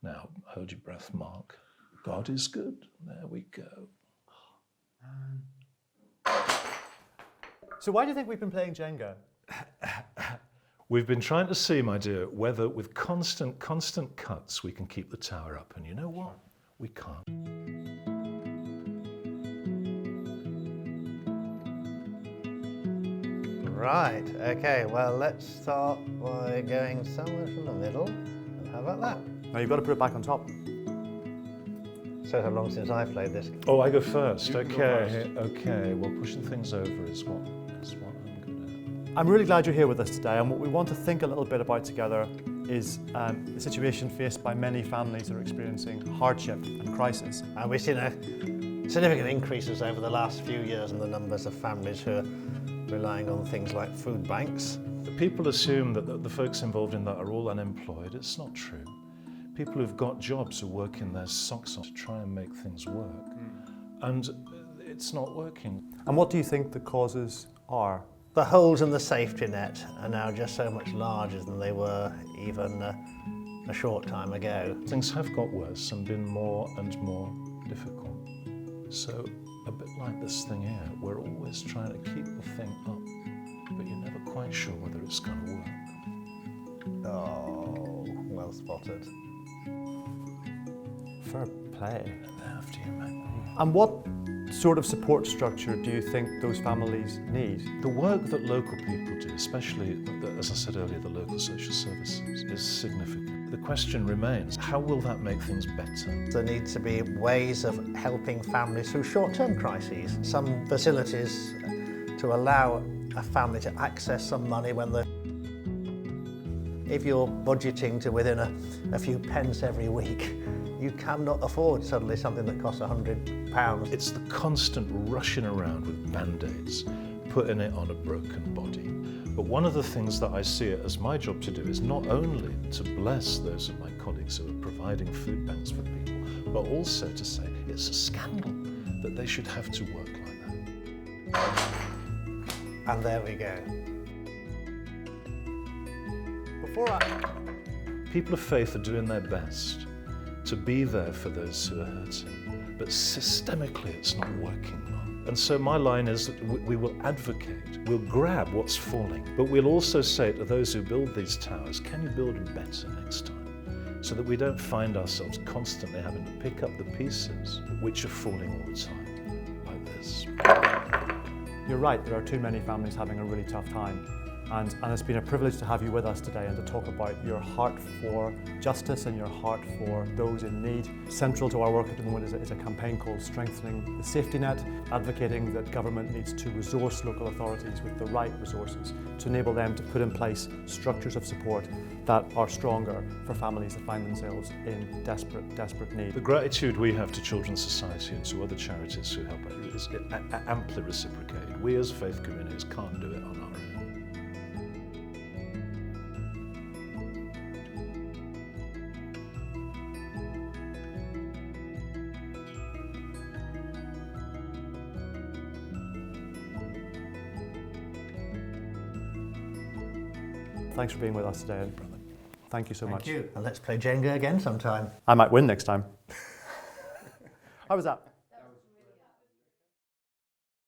Now, hold your breath, Mark. God is good. There we go. So why do you think we've been playing Jenga? We've been trying to see, my dear, whether with constant cuts we can keep the tower up. And you know what? We can't. Right, okay, well, let's start by going somewhere from the middle. How about that? Now you've got to put it back on top. So long since I played this. Oh, I go first. You can go Okay, okay. Well, pushing things over is what I'm good I'm really glad you're here with us today, and what we want to think a little bit about together is the situation faced by many families that are experiencing hardship and crisis. And we've seen significant increases over the last few years in the numbers of families who are relying on things like food banks. at. People assume that the folks involved in that are all unemployed. It's not true. People who've got jobs are working their socks off to try and make things work. And it's not working. And what do you think the causes are? The holes in the safety net are now just so much larger than they were even a short time ago. Things have got worse and been more and more difficult. So, a bit like this thing here, we're always trying to keep the thing up, but you're never quite sure whether it's going to work. Oh, well spotted. Fair play. After you, mate. And what sort of support structure do you think those families need? The work that local people do, especially, as I said earlier, the local social services, is significant. The question remains, how will that make things better? There need to be ways of helping families through short-term crises. Some facilities to allow a family to access some money when if you're budgeting to within a few pence every week, you cannot afford suddenly something that costs £100. It's the constant rushing around with band-aids, putting it on a broken body. But one of the things that I see it as my job to do is not only to bless those of my colleagues who are providing food banks for people, but also to say it's a scandal that they should have to work like that. And there we go. People of faith are doing their best to be there for those who are hurting, but systemically it's not working, Mark. And so my line is that we will advocate, we'll grab what's falling, but we'll also say to those who build these towers, can you build them better next time? So that we don't find ourselves constantly having to pick up the pieces which are falling all the time, like this. You're right, there are too many families having a really tough time. And it's been a privilege to have you with us today and to talk about your heart for justice and your heart for those in need. Central to our work at the moment is a campaign called Strengthening the Safety Net, advocating that government needs to resource local authorities with the right resources to enable them to put in place structures of support that are stronger for families that find themselves in desperate need. The gratitude we have to Children's Society and to other charities who help is amply reciprocated. We as faith communities can't do it on our own. Thanks for being with us today. Thank you so much. Thank you. And let's play Jenga again sometime. I might win next time. How was that?